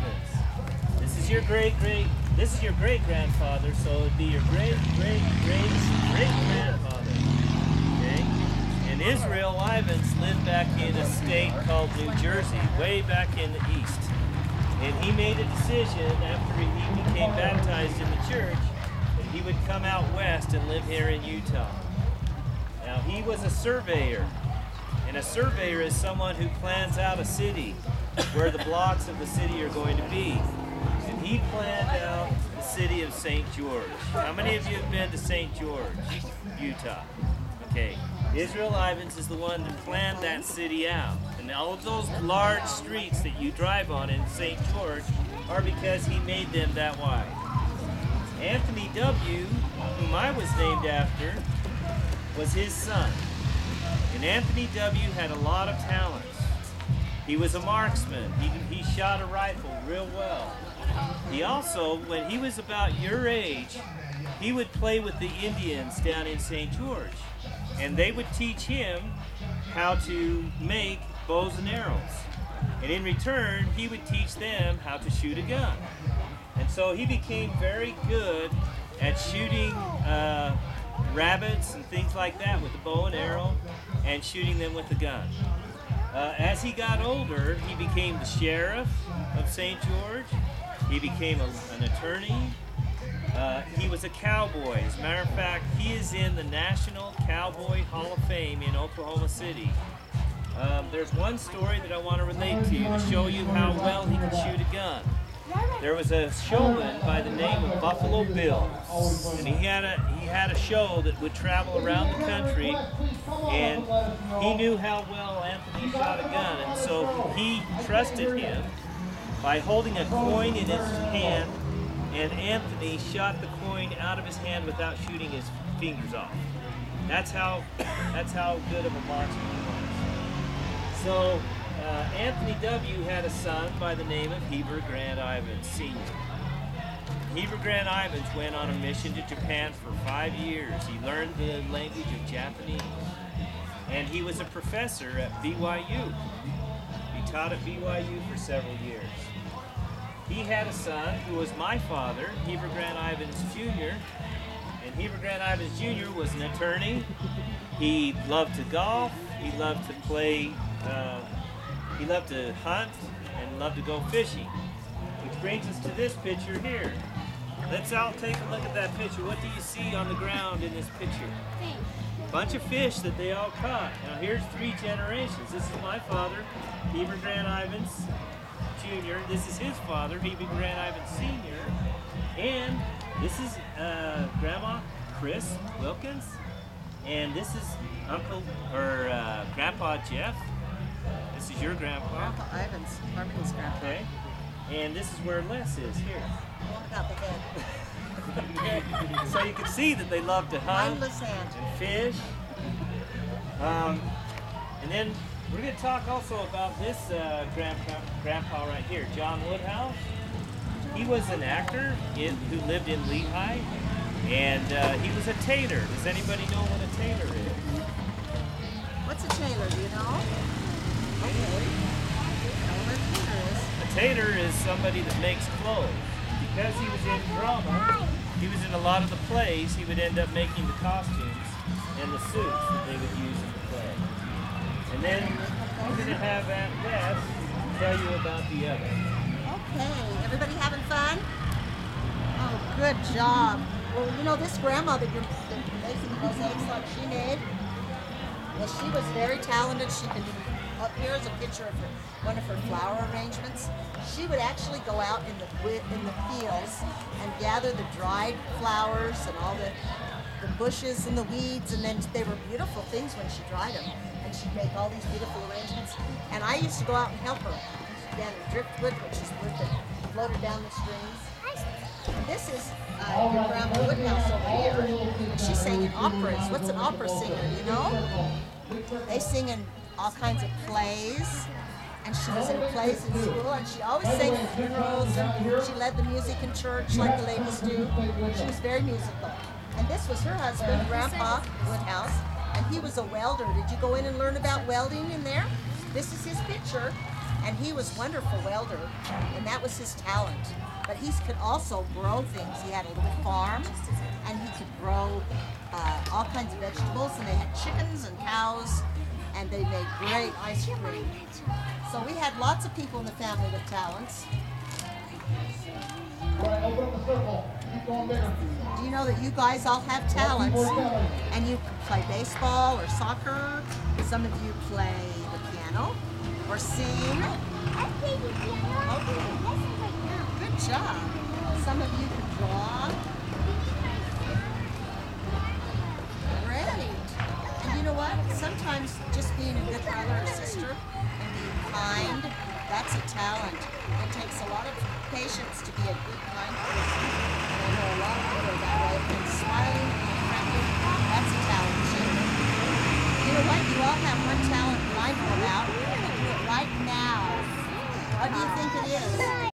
Ivins. This is your great grandfather, so it'd be your great grandfather. Okay? And Israel Ivins lived back in a state called New Jersey, way back in the east. And he made a decision after he became baptized in the church that he would come out west and live here in Utah. Now, he was a surveyor, and a surveyor is someone who plans out a city where the blocks of the city are going to be. And he planned out the city of St. George. How many of you have been to St. George, Utah? Okay. Israel Ivins is the one that planned that city out. And all of those large streets that you drive on in St. George are because he made them that wide. Anthony W., whom I was named after, was his son. And Anthony W. had a lot of talents. He was a marksman. He shot a rifle real well. He also, when he was about your age, he would play with the Indians down in St. George. And they would teach him how to make bows and arrows. And in return, he would teach them how to shoot a gun. And so he became very good at shooting rabbits and things like that with a bow and arrow and shooting them with a gun. As he got older, he became the sheriff of St. George. He became an attorney. He was a cowboy. As a matter of fact, he is in the National Cowboy Hall of Fame in Oklahoma City. There's one story that I want to relate to you to show you how well he could shoot a gun. There was a showman by the name of Buffalo Bill, and he had a show that would travel around the country, and he knew how well Anthony shot a gun, and so he trusted him by holding a coin in his hand, and Anthony shot the coin out of his hand without shooting his fingers off. That's how good of a marksman he was. So Anthony W. had a son by the name of Heber Grant Ivins Sr. Heber Grant Ivins went on a mission to Japan for 5 years. He learned the language of Japanese, and he was a professor at BYU. He taught at BYU for several years. He had a son who was my father, Heber Grant Ivins Jr., and Heber Grant Ivins Jr. was an attorney. He loved to golf, he loved to play, he loved to hunt, and loved to go fishing. Which brings us to this picture here. Let's all take a look at that picture. What do you see on the ground in this picture? A bunch of fish that they all caught. Now here's 3 generations. This is my father, Heber Grant Ivins Jr. This is his father, Heber Grant Ivins Sr. And this is Grandma Chris Wilkins. And this is Grandpa Jeff. This is your grandpa. Grandpa Ivins, Harmony's grandpa. Okay. And this is where Les is here. Got the head. So you can see that they love to hunt Mindless hand. and fish. And then we're going to talk also about this grandpa right here, John Woodhouse. He was an actor who lived in Lehigh, and he was a tailor. Does anybody know what a tailor is? What's a tailor? Do you know? Okay. I know what a tailor is. A tailor is somebody that makes clothes. Because he was in drama, he was in a lot of the plays, he would end up making the costumes and the suits that they would use in the play. And then I'm going to have Aunt Beth tell you about the oven. Okay. Everybody having fun? Oh, good job. Well, you know, this grandma that you're making those eggs like she made, well, she was very talented. She can do, up here is a picture of one of her flower arrangements. She would actually go out in the fields and gather the dried flowers and all the bushes and the weeds, and then they were beautiful things when she dried them. And she'd make all these beautiful arrangements. And I used to go out and help her gather driftwood, which is wood that floated down the streams. And this is your Grandma Woodhouse over here. She sang in operas. What's an opera singer, you know? They sing in all kinds of plays. And she was in plays in school, and she always sang in funerals, and she led the music in church like the ladies do. She was very musical. And this was her husband, Grandpa Woodhouse, and he was a welder. Did you go in and learn about welding in there? This is his picture. and he was a wonderful welder, and that was his talent. But he could also grow things. He had a little farm, and he could grow all kinds of vegetables, and they had chickens and cows, and they made great ice cream. So we had lots of people in the family with talents. All right, open up the circle. Keep going bigger. Do you know that you guys all have talents? And you play baseball or soccer. Some of you play the piano or sing. I play the piano. Okay. Lessons right now. Good job. Some of you can draw. Great. And you know what? Sometimes just being a good brother or sister and being kind, that's a talent. It takes a lot of patience to be a good, kind person. And I know a lot of people are that way. And smiling and friendly, that's a talent too. You know what? You all have one talent that I know about. You can do it right now. What do you think it is?